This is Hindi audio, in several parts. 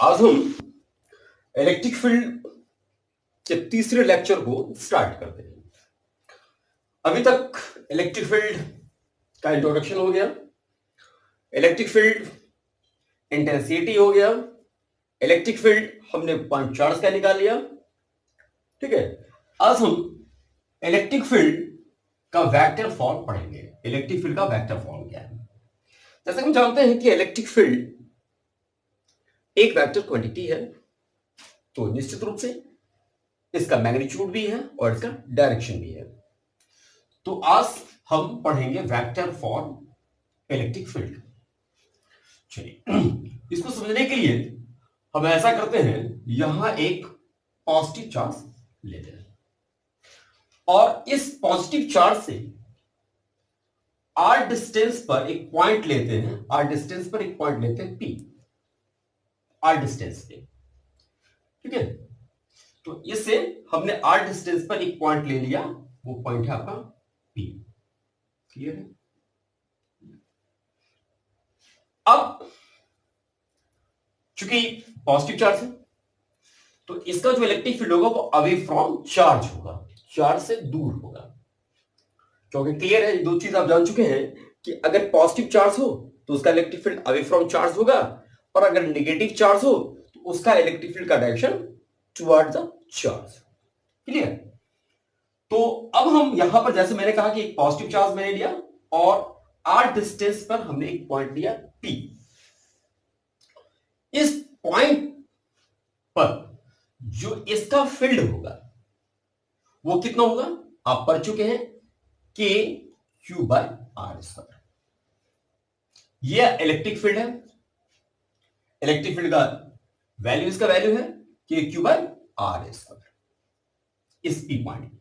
आज हम इलेक्ट्रिक फील्ड के तीसरे लेक्चर को स्टार्ट करते हैं। अभी तक इलेक्ट्रिक फील्ड का इंट्रोडक्शन हो गया, इलेक्ट्रिक फील्ड इंटेंसिटी हो गया, इलेक्ट्रिक फील्ड हमने पॉइंट चार्ज का निकाल लिया। ठीक है, आज हम इलेक्ट्रिक फील्ड का वेक्टर फॉर्म पढ़ेंगे। इलेक्ट्रिक फील्ड का वेक्टर फॉर्म क्या है? जैसे हम जानते हैं कि इलेक्ट्रिक फील्ड एक वेक्टर क्वांटिटी है, तो निश्चित रूप से इसका मैग्नीट्यूड भी है और इसका डायरेक्शन भी है। तो आज हम पढ़ेंगे वेक्टर फॉर इलेक्ट्रिक फील्ड। चलिए, इसको समझने के लिए हम ऐसा करते हैं, यहां एक पॉजिटिव चार्ज लेते हैं और इस पॉजिटिव चार्ज से आर डिस्टेंस पर एक पॉइंट लेते हैं, आर डिस्टेंस पर एक पॉइंट लेते हैं पी, आर डिस्टेंस पे। ठीक है, तो इससे हमने आर डिस्टेंस पर एक पॉइंट ले लिया, वो पॉइंट है आपका पी। क्लियर है? अब चूंकि पॉजिटिव चार्ज है तो इसका जो इलेक्ट्रिक फील्ड होगा वो अवे फ्रॉम चार्ज होगा, चार्ज से दूर होगा। क्योंकि क्लियर है, ये दो चीज आप जान चुके हैं कि अगर पॉजिटिव चार्ज हो तो उसका electric field away from charge होगा, और अगर नेगेटिव चार्ज हो तो उसका इलेक्ट्रिक फील्ड का direction toward the charge. Clear? तो अब हम यहां पर, जैसे मैंने कहा कि एक पॉजिटिव चार्ज मैंने लिया और आर डिस्टेंस पर हमने एक पॉइंट लिया पी। इस पॉइंट पर जो इसका फील्ड होगा वो कितना होगा? आप पढ़ चुके हैं के क्यू बाय आर स्क्वायर। यह इलेक्ट्रिक फील्ड है। इलेक्ट्रिक फील्ड का वैल्यू, इसका वैल्यू है के क्यू बाय आर स्क्वायर इस पी पॉइंट।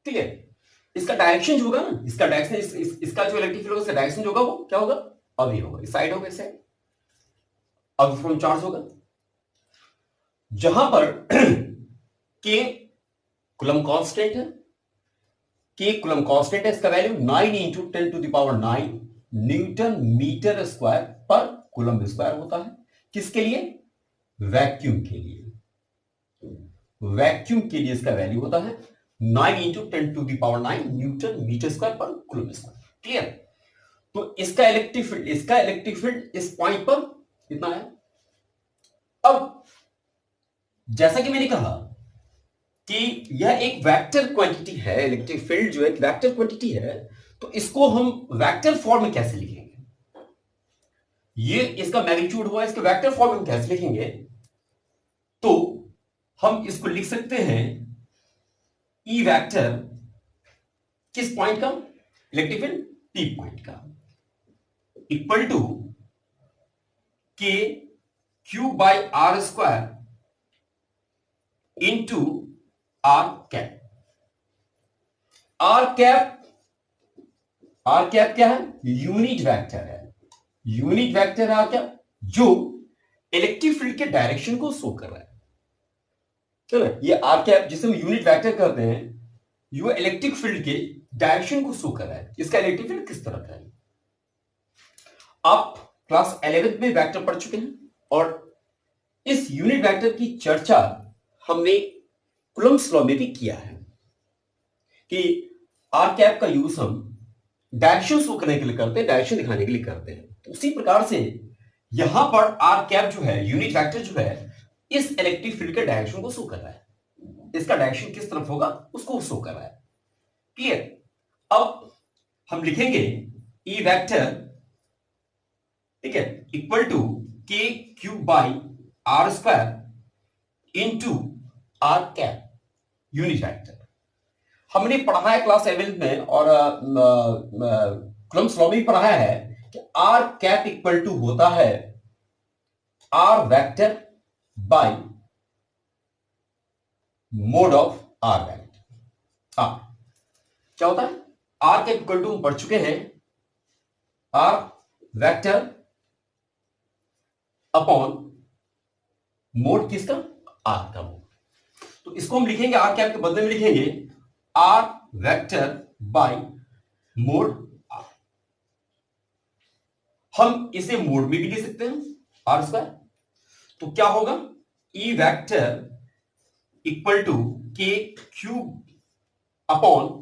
ठीक है, इसका डायरेक्शन जो होगा ना, इसका डायरेक्शन, इसका जो इलेक्ट्रिक फील्ड होगा इसका डायरेक्शन जो होगा वो क्या होगा? अवे होगा, इस साइड होगा, इस साइड अवे फ्रॉम चार्ज होगा। जहां पर के कूलम कांस्टेंट है, के कूलम कांस्टेंट है, इसका value 9 into 10 to the power 9 newton metre square per coulomb square होता है। किसके लिए? वैक्यूम के लिए। वैक्यूम के लिए इसका वैल्यू होता है 9 into 10 to the power 9 newton metre square per coulomb square. Clear? तो इसका इलेक्ट्रिक फील्ड इस पॉइंट पर कितना है? अब जैसा कि मैंने कहा कि यह एक वेक्टर क्वांटिटी है, इलेक्ट्रिक फील्ड जो एक वेक्टर क्वांटिटी है, तो इसको हम वेक्टर फॉर्म में कैसे लिखेंगे? ये इसका मैग्नीट्यूड हुआ, इसके वेक्टर फॉर्म में कैसे लिखेंगे? तो हम इसको लिख सकते हैं ई वेक्टर किस पॉइंट का? इलेक्ट्रिक फील्ड पी पॉइंट का, equal to K Q by R square into R cap. R cap क्या है? यूनिट वेक्टर है। यूनिट वेक्टर है आर कैप, जो इलेक्ट्रिक फील्ड के डायरेक्शन को शो कर रहा है। चलो, ये आर कैप जिसे हम यूनिट वेक्टर कहते हैं, ये इलेक्ट्रिक फील्ड के डायरेक्शन को शो कर रहा है, इसका इलेक्ट्रिक फील्ड किस तरफ है। आप क्लास 11th में वेक्टर पढ़ चुके हैं और इस यूनिट वेक्टर की चर्चा हमने कूलम्ब्स लॉ में भी किया है कि आर कैप का यूज हम डायरेक्शन शो करने के लिए करते हैं, डायरेक्शन दिखाने के लिए करते हैं। तो उसी प्रकार से यहां पर आर कैप जो है, यूनिट वेक्टर जो है, इस इलेक्ट्रिक फील्ड के डायरेक्शन को शो कर रहा है। इसका डायरेक्शन किस तरफ होगा उसको शो कर रहा है। क्लियर? अब हम लिखेंगे ई वेक्टर, ठीक है, equal to K Q by R square into R cap unit vector. हमने पढ़ा है क्लास 11th में और कूलम्ब्स लॉ में पढ़ा है कि आर कैप इक्वल टू होता है R vector by mod of R vector. क्या होता है? आर कैप इक्वल टू हम पढ़ चुके हैं आर वेक्टर अपॉन मोड किसका? आर का मोड। तो इसको हम लिखेंगे, आर कैप के बदले में लिखेंगे R vector by mod R. हम इसे मोड में भी लिख सकते हैं आर स्क्वायर, तो क्या होगा, ई वेक्टर इक्वल टू के क्यूब अपॉन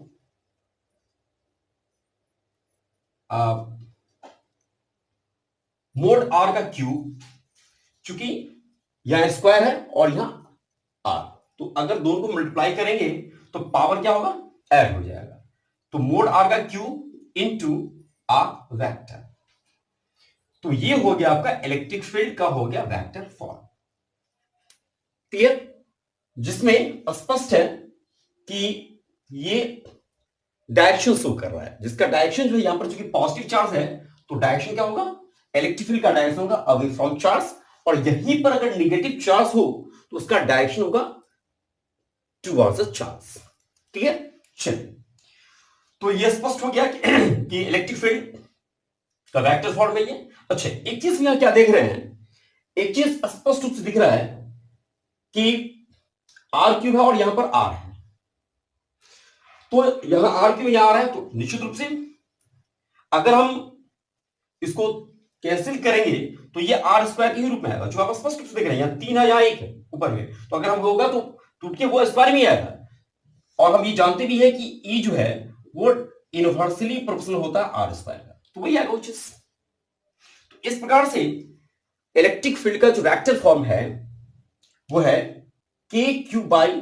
मोड आर का क्यूब, चूंकि यहां स्क्वायर है और यहां आर, तो अगर दोनों को मल्टीप्लाई करेंगे तो पावर क्या होगा, ऐड हो जाएगा। तो मोड आर का क्यूब इनटू आर वेक्टर, तो ये हो गया आपका इलेक्ट्रिक फील्ड का हो गया वेक्टर फॉर्म। क्लियर, जिसमें स्पष्ट है कि ये डायरेक्शन शो कर रहा है, जिसका डायरेक्शन जो है यहां पर चूंकि पॉजिटिव चार्ज है तो डायरेक्शन क्या होगा, इलेक्ट्रिक फील्ड का डायरेक्शन होगा अवे फ्रॉम चार्ज, और यहीं पर अगर नेगेटिव चार्ज हो तो उसका डायरेक्शन होगा टुवर्ड्स द चार्ज। क्लियर, चलिए, तो यह स्पष्ट हो गया कि इलेक्ट्रिक फील्ड का वेक्टर फॉर्म है ये। अच्छा, एक चीज यहां क्या देख रहे हैं, एक चीज स्पष्ट रूप से दिख रहा है कि आर क्यूब है और यहां पर आर है, तो यहां आर क्यूब यहां आ रहा है, तो निश्चित रूप से अगर हम इसको कैंसिल करेंगे तो ये आर स्क्वायर के ही रूप में आएगा, जो आप स्पष्ट रूप से देख रहे हैं, यहां 3 है, यहां 1 है ऊपर में, तो अगर हम होगा तो टूट के वो स्क्वायर में आएगा। और हम ये जानते भी है कि ई जो है वो इनवर्सली प्रोपोर्शनल होता है आर स्क्वायर का, तो वही आएगा वो चीज। तो इस प्रकार से इलेक्ट्रिक फील्ड का जो वेक्टर फॉर्म है वो है के क्यूब बाई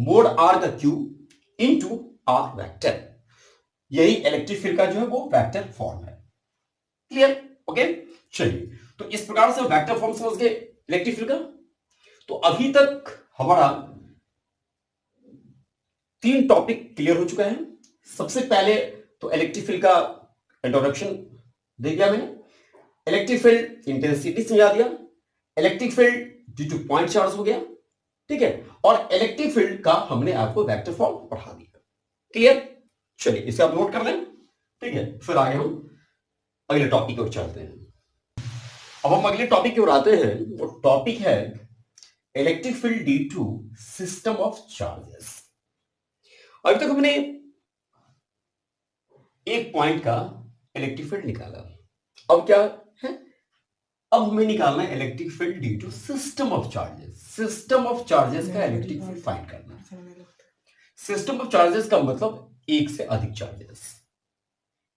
मोड आर का क्यूब इनटू आर वेक्टर, यही इलेक्ट्रिक फील्ड का जो है वो वेक्टर फॉर्म है। क्लियर, ओके, चलिए, तो इस प्रकार से वेक्टर फॉर्म समझ गए इलेक्ट्रिक फील्ड का। तो अभी तक हमारा 3 टॉपिक क्लियर हो चुका है। सबसे पहले तो इलेक्ट्रिक फील्ड का इंट्रोडक्शन दे दिया मैंने, इलेक्ट्रिक फील्ड इंटेंसिटी समझा दिया, electric field due two point charge हो गया, ठीक है, और इलेक्ट्रिक फील्ड का हमने आपको वेक्टर फॉर्म पढ़ा दिया। क्लियर, चलिए इसे आप नोट कर लें, ठीक है, फिर आगे हम अगले टॉपिक की ओर चलते हैं। अब हम अगले टॉपिक की ओर आते हैं, वो टॉपिक है electric field due to system of charges. अभी तक हमने एक पॉइंट का इलेक्ट्रिक फील्ड निकाला, अब क्या है, अब हमें निकालना है electric field due to system of charges. System of charges का इलेक्ट्रिक फील्ड फाइंड करना है। सिस्टम ऑफ चार्जेस का मतलब एक से अधिक चार्जेस,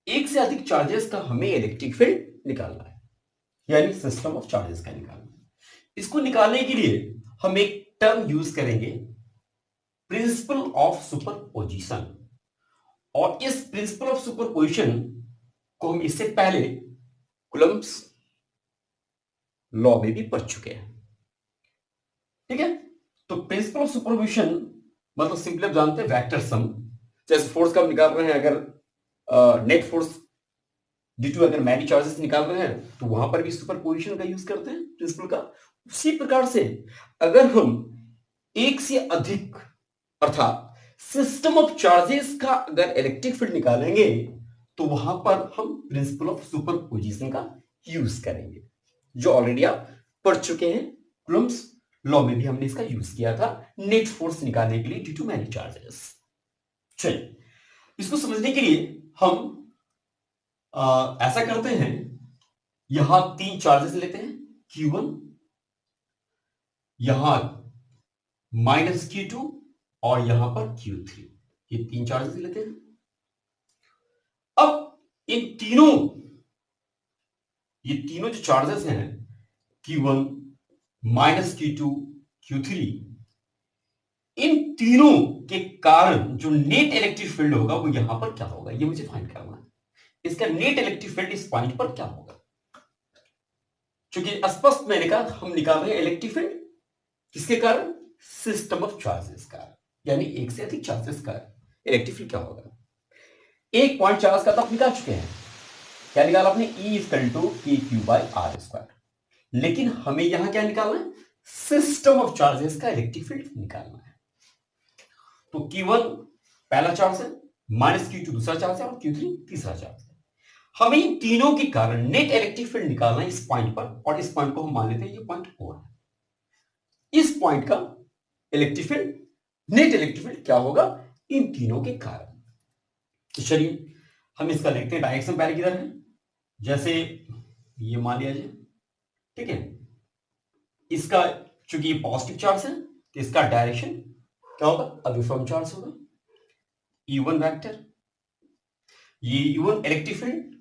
एक से अधिक चार्जेस का हमें इलेक्ट्रिक फील्ड निकालना है, यानी सिस्टम ऑफ चार्जेस का निकालना है। इसको निकालने के लिए हम एक टर्म यूज करेंगे, प्रिंसिपल ऑफ सुपरपोजिशन, और इस प्रिंसिपल ऑफ सुपरपोजिशन को हम इससे पहले कूलम्ब्स लॉ में भी पढ़ चुके हैं, ठीक है। तो प्रिंसिपल ऑफ सुपरपोजिशन मतलब सिंपली आप जानते हैं वेक्टर सम, जैसे फोर्स का हम निकाल रहे हैं, अगर नेट फोर्स ड्यू टू अगर मैनी चार्जेस निकाल रहे हैं तो वहां पर भी सुपरपोजिशन का यूज करते हैं प्रिंसिपल का। उसी प्रकार से अगर हम एक से अधिक अर्थात सिस्टम ऑफ चार्जेस का अगर इलेक्ट्रिक फील्ड निकालेंगे तो वहां पर हम प्रिंसिपल ऑफ सुपरपोजिशन का यूज करेंगे, जो ऑलरेडी आप पढ़ चुके हैं, कूलम्ब्स लॉ में भी हमने इसका यूज किया था नेट फोर्स निकालने के लिए ड्यू टू मैनी चार्जेस। चलिए, इसको समझने के लिए हम ऐसा करते हैं, यहां 3 चार्जेस लेते हैं, Q1, यहां -Q2 और यहां पर Q3, ये 3 चार्जेस लेते हैं। अब इन तीनों, ये तीनों जो चार्जेस हैं Q1, -Q2, Q3, इन तीनों के कारण जो नेट इलेक्ट्रिक फील्ड होगा वो यहां पर क्या होगा, ये मुझे फाइंड करना है। इसका नेट इलेक्ट्रिक फील्ड इस पॉइंट पर क्या होगा, क्योंकि स्पष्ट मैंने कहा हम निकाल रहे हैं इलेक्ट्रिक फील्ड किसके कारण, सिस्टम ऑफ चार्जेस का, यानी एक से अधिक चार्जेस का इलेक्ट्रिक फील्ड क्या होगा। एक पॉइंट चार्ज का तो आप निकाल चुके हैं, क्या निकाला आपने, E=KQ/R², लेकिन हमें यहां क्या निकालना है, सिस्टम ऑफ चार्जेस का इलेक्ट्रिक फील्ड निकालना है। तो Q1 पहला चार्ज है, -Q2 दूसरा चार्ज है और Q3 तीसरा चार्ज है। हमें इन तीनों के कारण नेट इलेक्ट्रिक फील्ड निकालना है इस पॉइंट पर, और इस पॉइंट को हम मान लेते हैं ये पॉइंट O है। इस पॉइंट का electric field, net electric field क्या होगा इन तीनों के कारण। तो चलिए हम इसका लिखते हैं, डायरेक्शन पहले किधर है, जैसे ये मान लिया जाए ठीक है। इसका चूंकि ये पॉजिटिव चार्ज है तो इसका डायरेक्शन क्या होगा, अवे फ्रॉम चार्ज होगा। E1 वेक्टर, ये E1 इलेक्ट्रिक फील्ड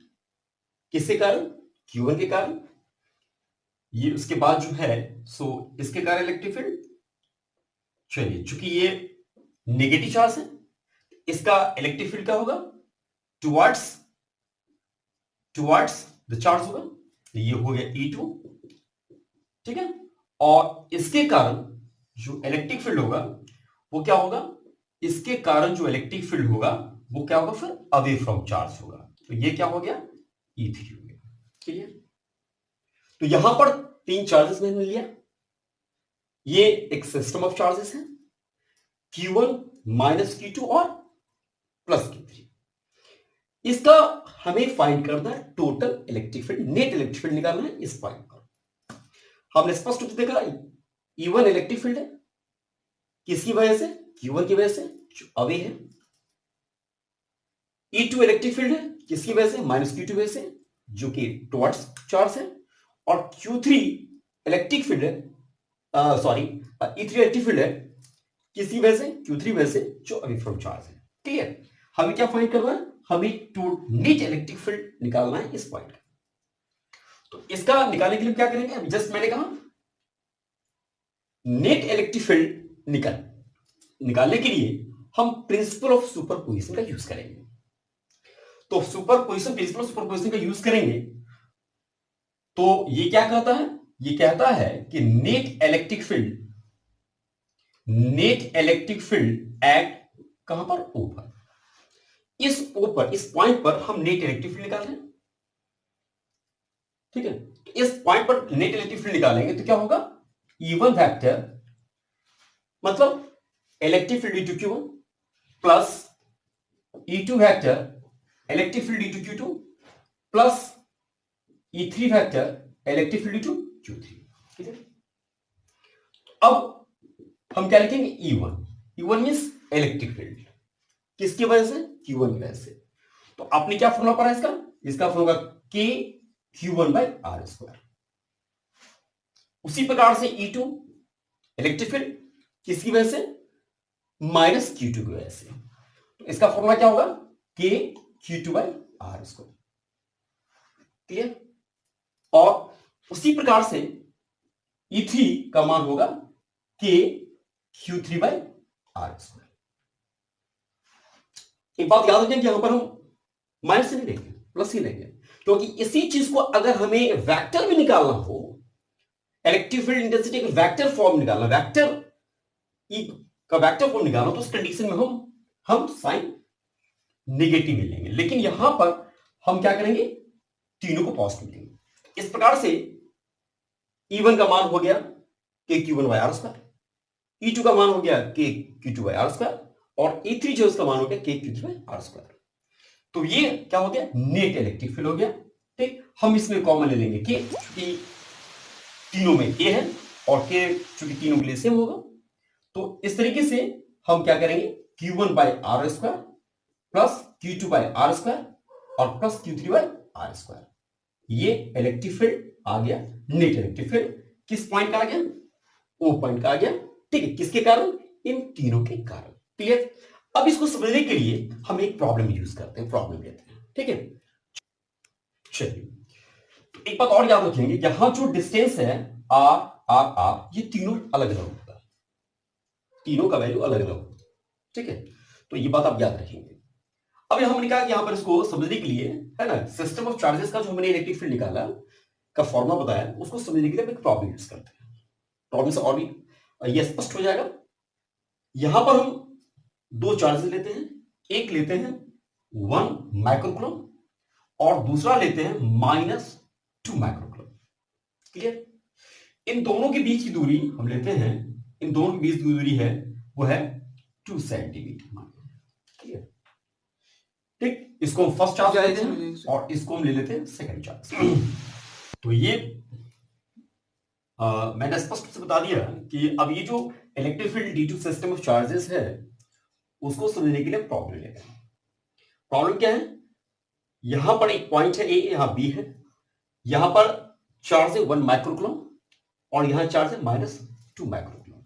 किसके कारण, Q1 के कारण। ये उसके बाद जो है सो इसके कारण इलेक्ट्रिक फील्ड। चलिए चूंकि ये नेगेटिव चार्ज है, इसका इलेक्ट्रिक फील्ड क्या होगा, टुवर्ड्स द चार्ज होगा। तो ये हो गया E2, ठीक है। और इसके कारण जो इलेक्ट्रिक फील्ड होगा वो क्या होगा, इसके कारण जो इलेक्ट्रिक फील्ड होगा वो क्या होगा, फिर अवे फ्रॉम चार्ज होगा। तो ये क्या हो गया, E3 हो गया। क्लियर। तो यहां पर तीन चार्जेस मैंने लिया, ये एक सिस्टम ऑफ चार्जेस है, Q1 माइनस Q2 और प्लस Q3। इसका हमें फाइंड करना है total electric field, net electric field निकालना है। इस पॉइंट पर हमने स्पष्ट रूप से देखा E1 इलेक्ट्रिक फील्ड है, किसकी वजह से, Q1 की वजह से जो अवे है। E2 इलेक्ट्रिक फील्ड है, किसकी वजह से, माइनस Q2 वजह से जो कि टुवर्ड्स चार्ज है। और Q3 इलेक्ट्रिक फील्ड है, सॉरी E3 इलेक्ट्रिक फील्ड है, किसकी वजह से, Q3 वजह से जो अवे फ्रॉम चार्ज है। क्लियर। हमें क्या फाइंड करना है, हमें नेट इलेक्ट्रिक फील्ड निकालना है इस पॉइंट का। तो इसका निकालने के लिए क्या करेंगे, अभी जस्ट मैंने कहा नेट इलेक्ट्रिक फील्ड निकालने के लिए हम प्रिंसिपल ऑफ सुपरपोजिशन का यूज करेंगे। तो प्रिंसिपल ऑफ सुपरपोजिशन का यूज करेंगे तो ये क्या कहता है, ये कहता है कि नेट इलेक्ट्रिक फील्ड एट कहां पर, O पर। इस O पर, इस पॉइंट पर हम नेट इलेक्ट्रिक फील्ड निकाल रहे हैं, ठीक है। तो इस पॉइंट पर नेट इलेक्ट्रिक फील्ड निकालेंगे तो क्या होगा, E1 वेक्टर मतलब electric field E2 Q1 plus E2 vector electric field E2 Q2 plus E3 vector electric field E2 Q3। ठीक है। अब हम क्या लिखेंगे, E1 मींस इलेक्ट्रिक फील्ड, किसकी वजह से, Q1 की वजह से। तो आपने क्या फॉर्मूला पढ़ा इसका formula K Q1 by R square. उसी प्रकार से E2 इलेक्ट्रिक फील्ड किसकी वजह से, माइनस Q2 की वजह से। तो इसका फॉर्मूला क्या होगा, K Q2 by R square. Clear. और उसी प्रकार से E3 का मान होगा K Q3 by R square. एक बात याद रखें कि यहां पर हम माइनस ही नहीं लेंगे, प्लस ही लेंगे, क्योंकि इसी चीज को अगर हमें वेक्टर में निकालना हो, इलेक्ट्रिक फील्ड इंटेंसिटी का वेक्टर फॉर्म निकालना, वेक्टर ई का वेक्टर फॉर्म निकालना, तो उस कंडीशन में हम साइन नेगेटिव में लेंगे। लेकिन यहां पर हम क्या करेंगे, तीनों को पॉजिटिव लेंगे। इस प्रकार से E1 का मान हो गया K Q1 by R square, E2 का मान हो गया K Q2 by R square, और E3 जो उसका मान हो गया K Q3 by R square. तो ये क्या हो गया, नेट इलेक्ट्रिक फील्ड हो गया। ठीक, हम इसमें कॉमन ले लेंगे K, क्योंकि तीनों में K है और K चूंकि तीनों के लिए सेम होगा। तो इस तरीके से हम क्या करेंगे, Q1 by R square plus Q2 by R square और plus Q3 by R square. ये इलेक्ट्रिक फील्ड आ गया, नेट इलेक्ट्रिक फील्ड किस पॉइंट का आ गया, O पॉइंट का आ गया। ठीक है, किसके कारण, इन तीनों के कारण। क्लियर। अब इसको समझने के लिए हम एक प्रॉब्लम यूज करते हैं, प्रॉब्लम लेते हैं। ठीक है, चलिए तो एक बात और याद रखेंगे, यहां जो डिस्टेंस है आर, ये तीनों अलग अलग होता है, तीनों का वैल्यू अलग अलग होता है। ठीक है, तो ये बात आप याद रखेंगे। अब हमने कहा कि यहां पर इसको समझने के लिए, है ना, सिस्टम ऑफ चार्जेस का जो हमने इलेक्ट्रिक फील्ड निकाला का फॉर्मूला बताया, उसको समझने के लिए हम एक प्रॉब्लम यूज करते हैं। प्रॉब्लम से और भी ये स्पष्ट हो जाएगा। यहां पर हम दो चार्जेस लेते हैं, एक लेते हैं 1 माइक्रोकूलम और दूसरा लेते हैं -2 माइक्रोकूलम। क्लियर। इन दोनों के बीच की दूरी हम लेते हैं, इन दोनों के बीच की दूरी है वो है 2 सेंटीमीटर। क्लियर। ठीक, इसको हम फर्स्ट चार्ज लेते हैं और इसको हम ले लेते हैं सेकंड चार्ज। तो ये मैंने स्पष्ट से बता दिया कि अब ये जो electric field due to system of charges है उसको समझने के लिए प्रॉब्लम लेते हैं। प्रॉब्लम क्या है, यहां पर एक पॉइंट है ए, यहां बी है, यहां पर चार्ज है 1 माइक्रोकूलम और यहां चार्ज है -2 माइक्रोकूलम।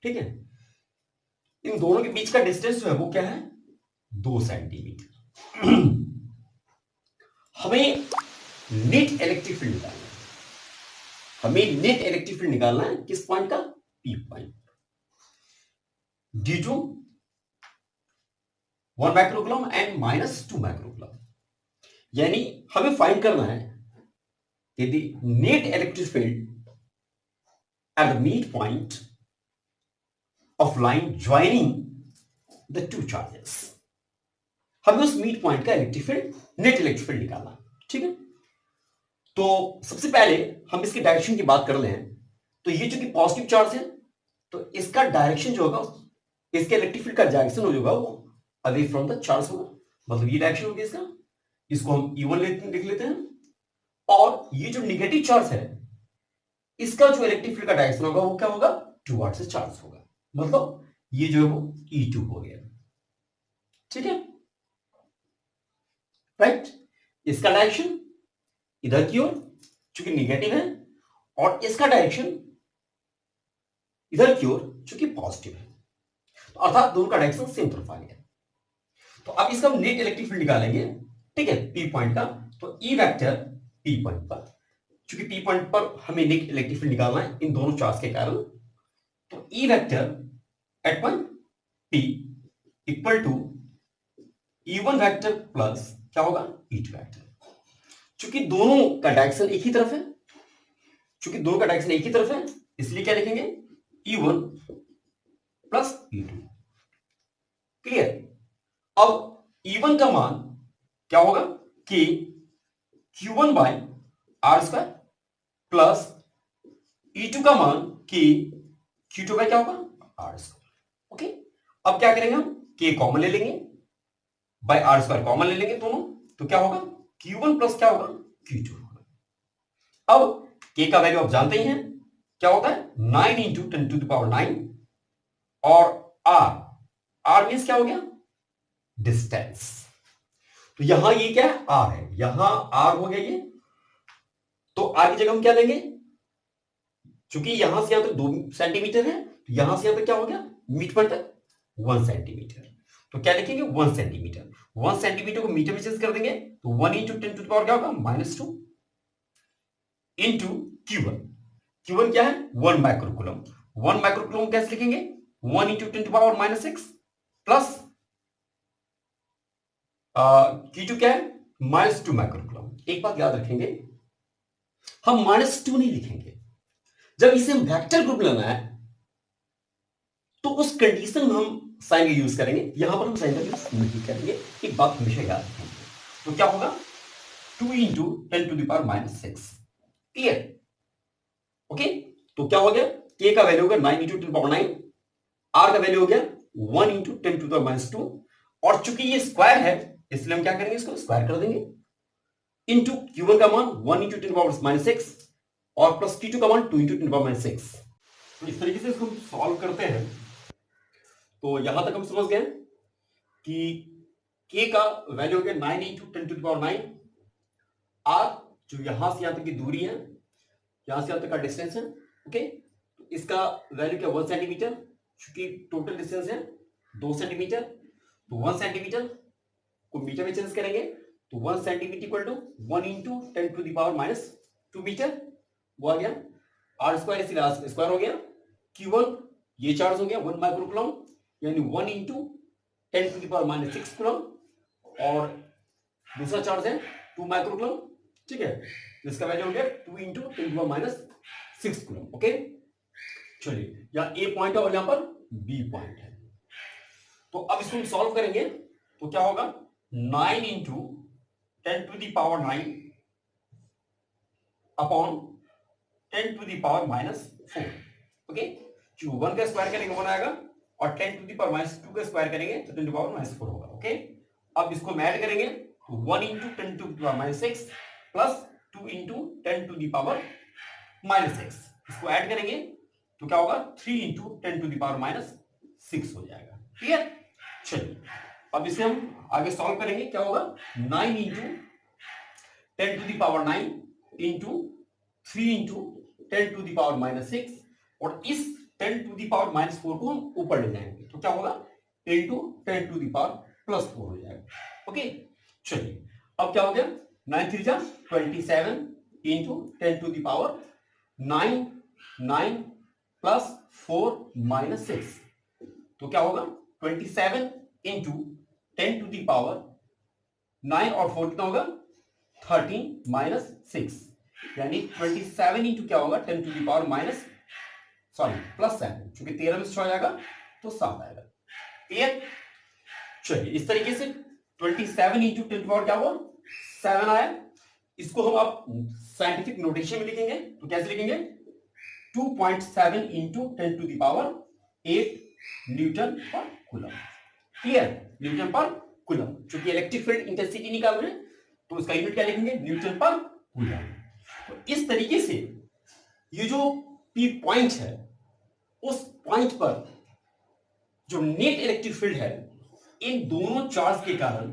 ठीक है, इन दोनों के बीच का डिस्टेंस जो है वो क्या है, 2 सेंटीमीटर। हमें नेट इलेक्ट्रिक फील्ड निकालना है, हमें नेट इलेक्ट्रिक फील्ड निकालना है किस पॉइंट का, P point. D2 1 microcoulomb and -2 microcoulomb, यानी हमें फाइंड करना है यदि net electric field at the midpoint of line joining the two charges। हमें उस मिड पॉइंट का electric field, net electric field निकालना। ठीक है, तो सबसे पहले हम इसके डायरेक्शन की बात कर ले हैं। तो ये जो कि पॉजिटिव चार्ज है, तो इसका डायरेक्शन जो होगा, इसके इलेक्ट्रिक फील्ड का डायरेक्शन हो जाएगा वो अवे फ्रॉम द चार्ज होगा, मतलब ये डायरेक्शन होगी इसका। इसको हम E1 लिख लेते हैं। और ये जो निगेटिव चार्ज है, इसका जो इलेक्ट्रिक फील्ड का डायरेक्शन होगा वो क्या होगा, टुवर्ड्स द चार्ज होगा, मतलब ये जो है वो E2 हो गया। ठीक है, राइट। इसका डायरेक्शन इधर की ओर चूंकि निगेटिव है, और इसका डायरेक्शन इधर की ओर चूंकि पॉजिटिव है, तो अर्थात दोनों का डायरेक्शन सेम तरफ आ गया। तो अब इसका हम नेट इलेक्ट्रिक फील्ड निकालेंगे। ठीक है, पी पॉइंट का, तो ई वेक्टर पी पॉइंट पर, चूंकि पी पॉइंट पर हमें नेट इलेक्ट्रिक फील्ड निकालना है इन दोनों चार्ज के कारण, तो E vector at point P equal to E1 vector plus क्या होगा, E2 वेक्टर। चूंकि दोनों का डायरेक्शन एक ही तरफ है, चूंकि दोनों का डायरेक्शन एक ही तरफ है, इसलिए क्या लिखेंगे, E1 प्लस E2। क्लियर। अब E1 का मान क्या होगा, कि Q1 by R square plus E2 का मान कि Q2 बाई क्या होगा, आर स्क्वायर। ओके, अब क्या करेंगे हम, K कॉमन ले लेंगे, बाई आर स्क्वायर कॉमन ले लेंगे दोनों, तो क्या होगा, Q1 प्लस क्या होगा, Q2 होगा। अब K का वैल्यू आप जानते ही हैं, क्या होता है, 9 इंटू 10 टू द पावर 9, और R मीन्स क्या हो गया, डिस्टेंस। तो यहां ये क्या है, R है, यहां R हो गया ये, तो R की जगह हम क्या लेंगे, चूंकि यहां से यहां तक 2 सेंटीमीटर है, तो यहां से यहां तक क्या हो गया, मिड पॉइंट तक 1 सेंटीमीटर, तो क्या लिखेंगे, 1 सेंटीमीटर। 1 सेंटीमीटर को मीटर में चेंज कर देंगे, तो 1 इंटू 10 टू द पावर क्या होगा, -2 इंटू Q1। Q1 क्या है, 1 माइक्रोकूलम। 1 माइक्रोकूलम कैसे लिखेंगे, 1 into 10 to power -6 plus Q2 क्या है, -2 माइक्रोकूलम। एक बात याद रखेंगे, हम -2 नहीं लिखेंगे, जब इसे हम वेक्टर ग्रुप लेना है तो उस कंडीशन में हम साइन का यूज करेंगे, यहां पर हम साइन का यूज नहीं करेंगे। एक बात हमेशा याद रखेंगे। तो क्या होगा, 2 into 10 to the power -6। Clear. Okay, तो क्या हो गया, K का वैल्यू हो गया 9 इंटू 10 पावर 9, R का वैल्यू हो गया 1 इंटू 10 टू द -2, और चूंकि ये स्क्वायर है इसलिए हम क्या करेंगे, इसको स्क्वायर कर देंगे, इंटू Q1 का मान 1 इंटू 10 पावर -6 और प्लस Q2 का मान 2 इंटू 10 पावर -6। तो इस तरीके से इसको हम सॉल्व करते हैं। तो यहां तक हम समझ गए कि K का वैल्यू हो गया 9 into 10 to the power 9, R जो यहां से यहां तक की दूरी है, यहां से यहां तक का डिस्टेंस है। ओके, तो इसका वैल्यू क्या, 1 सेंटीमीटर, चूंकि टोटल डिस्टेंस है 2 सेंटीमीटर, तो 1 सेंटीमीटर को मीटर में चेंज करेंगे, तो 1 centimetre equal to 1 into 10 to the power -2 metre, वो आ गया। आर स्क्वायर इसलिए स्क्वायर हो गया। Q1 ये चार्ज हो गया 1 माइक्रोकूलम, यानी 1 into 10 to the power -6 coulomb, और दूसरा चार्ज है 2 माइक्रोकूलम। ठीक है, इसका वैल्यू हो गया 2 into 10 to the power -6 coulomb. Okay, चलिए यहाँ A पॉइंट है और यहां पर B पॉइंट है। तो अब इसको हम सॉल्व करेंगे, तो क्या होगा, 9 into 10 to the power 9 upon 10 to the power -4। Okay, जो 1 का स्क्वायर करेंगे 1 आएगा, और 10 टू द पावर -2 का स्क्वायर करेंगे तो 10 टू द पावर -4 होगा। ओके, अब इसको हम ऐड करेंगे, तो 1 into 10 to the power -6 plus 2 into 10 to the power -6, इसको ऐड करेंगे तो क्या होगा, 3 इंटू 10 टू द पावर -6 हो जाएगा। क्लियर। चलिए अब इसे हम आगे सॉल्व करेंगे, क्या होगा, 9 into 10 to the power 9 into 3 into 10⁻⁻6 और इस 10⁻⁻4 को हम ऊपर ले जाएंगे तो क्या होगा इंटू 10⁻+4 हो जाएगा। ओके चलिए अब क्या हो गया 9 3 जा 27 इंटू 10⁻9 9 प्लस 4 - 6 तो क्या होगा 27 इंटू 10⁻9 और 4 कितना होगा 13 - 6 यानी 27 इंटू क्या होगा 10⁻+7 क्योंकि 13 में 6 आ जाएगा तो 7 आएगा। क्लियर चलिए इस तरीके से 27 इंटू 10 क्या हुआ 7 आया। इसको हम अब साइंटिफिक नोटेशन में लिखेंगे तो कैसे लिखेंगे 2.7 इंटू 10⁻8 न्यूटन पर कूलम। क्लियर न्यूटन पर कूलम क्योंकि इलेक्ट्रिक फील्ड इंटेंसिटी निकाल रहे हैं तो उसका यूनिट क्या लिखेंगे न्यूटन पर कूलम। तो इस तरीके से ये जो पी पॉइंट है उस पॉइंट पर जो नेट इलेक्ट्रिक फील्ड है इन दोनों चार्ज के कारण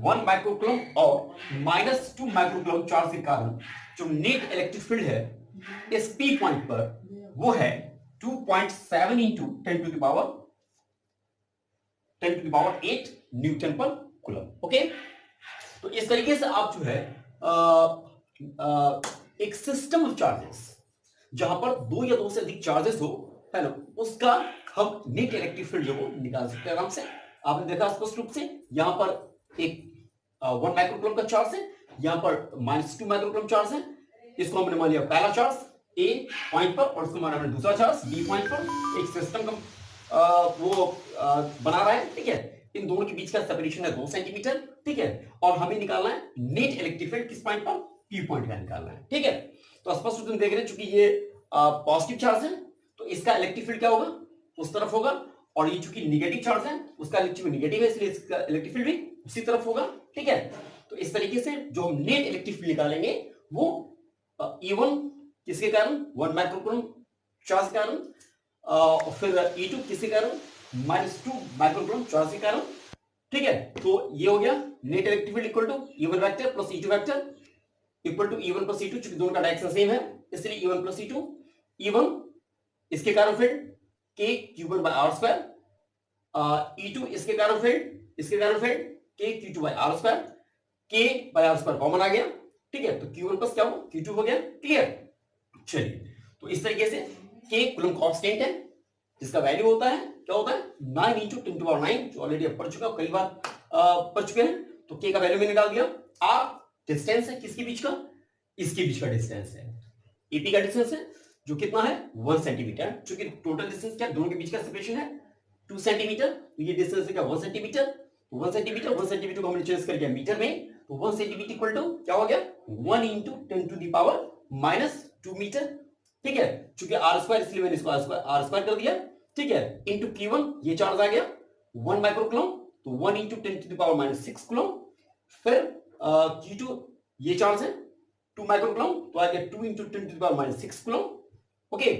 1 माइक्रोकूलम और -2 माइक्रोकूलम चार्ज के कारण जो नेट इलेक्ट्रिक फील्ड है इस पी पॉइंट पर वो है 2.7 इंटू 10⁸ न्यूटन पर कूलम। ओके तो इस तरीके से आप जो है एक सिस्टम ऑफ चार्जेस जहां पर 2 या 2 से अधिक चार्जेस हो है ना उसका हम नेट इलेक्ट्रिक फील्ड जो वो निकाल सकते हैं आराम से। आपने देखा स्पष्ट रूप से यहां पर एक 1 माइक्रोकूलम का चार्ज है यहां पर -2 माइक्रोकूलम चार्ज है। इसको हमने मान लिया पहला चार्ज ए पॉइंट पर और इसको माना हमने दूसरा चार्ज बी पॉइंट पर। एक सिस्टम का बना रहा है ठीक है। इन दोनों के बीच का सेपरेशन है 2 सेंटीमीटर ठीक है और हमें निकालना है नेट इलेक्ट्रिक फील्ड किस पॉइंट पर पी पॉइंट का निकालना है ठीक है। तो स्पष्ट रूप से देख रहे हैं चूंकि ये पॉजिटिव चार्ज है तो इसका इलेक्ट्रिक फील्ड क्या होगा उस तरफ होगा और ये चूंकि निगेटिव चार्ज है उसका इलेक्ट्रिक निगेटिव है इसलिए इसका इलेक्ट्रिक फील्ड भी उसी तरफ होगा ठीक है। तो इस तरीके से जो हम नेट इलेक्ट्रिक फील्ड निकालेंगे वो E1 किसके कारण 1 माइक्रोकूलम चार्ज के कारण और फिर E2 किसके कारण -2 माइक्रोकूलम चार्ज के कारण ठीक है। तो ये हो गया net electric field equal to E1 vector plus E2 vector equal to E1 plus E2 क्योंकि दोनों का डायरेक्शन सेम है इसलिए E1 प्लस E2 E1 इसके कारण field k q1 by r square E2 इसके कारण field k q2 by r square k by r square common आ गया ठीक है। तो q1 प्लस क्या हुआ q2 हो गया। क्लियर चलिए तो इस तरीके से k कूलम कांस्टेंट है जिसका वैल्यू होता है क्या होता है 9 इंटू 10⁻9 जो ऑलरेडी पढ़ चुका कई बार पढ़ चुके हैं। तो k का वैल्यू मैंने निकाल दिया r डिस्टेंस है किसके बीच का इसके बीच का डिस्टेंस है EP का डिस्टेंस है जो कितना है 1 सेंटीमीटर क्योंकि टोटल डिस्टेंस क्या दोनों के बीच का सेपरेशन है 2 सेंटीमीटर तो ये डिस्टेंस है क्या 1 सेंटीमीटर तो 1 सेंटीमीटर को हमने चेंज कर दिया मीटर में तो 1 सेंटीमीटर इक्वल टू क्या हो गया 1 इंटू 10⁻⁻2 मीटर ठीक है। चूंकि r स्क्वायर इसलिए मैंने इसको r स्क्वायर कर दिया ठीक है इंटू Q1 ये चार्ज आ गया 1 माइक्रोकूलम तो 1 इंटू 10⁻⁻6 कूलम फिर Q2 ये चार्ज है 2 माइक्रोकूलम तो आ गया 2 इंटू 10⁻⁻6 कूलम। ओके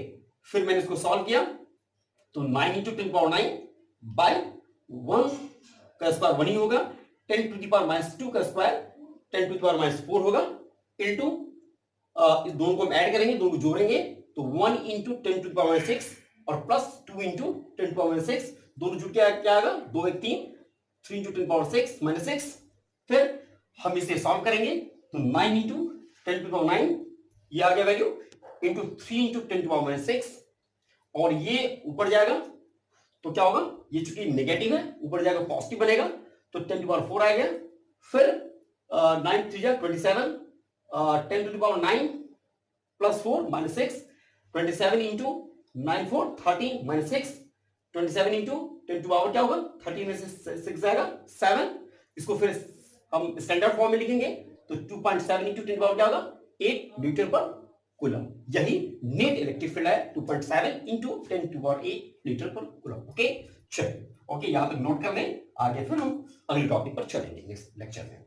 फिर मैंने इसको सॉल्व किया तो 9 इंटू 10⁻9 बाय 1 का स्क्वायर 1 ही होगा 10⁻2 का स्क्वायर 10⁻4 होगा इंटू इस दोनों को हम ऐड करेंगे दोनों को जोड़ेंगे तो 1 इंटू 10⁻6 और प्लस 2 इंटू 10⁻6 दोनों जुड़ के क्या आएगा 2 1 3 3 इंटू 10⁻6 -6 फिर हम इसे सॉल्व करेंगे तो 9 इंटू 10⁻9 ये आ गया वैल्यू इंटू 3 इंटू 10⁻6 और ये ऊपर जाएगा तो क्या होगा ये चूंकि नेगेटिव है ऊपर जाएगा पॉजिटिव बनेगा तो 10⁻4 आ गया फिर 9 3 जा 27 10⁻9 प्लस 4 -6 27 इंटू 9 4 30 -6 27 इंटू 10⁻4 क्या होगा 30 में से 6 जाएगा 7 इसको फिर हम स्टैंडर्ड फॉर्म में लिखेंगे तो 2.7 इंटू 10⁻4 क्या होगा 8 न्यूटन पर कूलम। यही नेट इलेक्ट्रिक फील्ड है 2.7 इंटू 10⁸ न्यूटन पर कूलम। ओके चलिए ओके यहां तक नोट कर लें आगे फिर हम अगले टॉपिक पर चलेंगे नेक्स्ट लेक्चर में।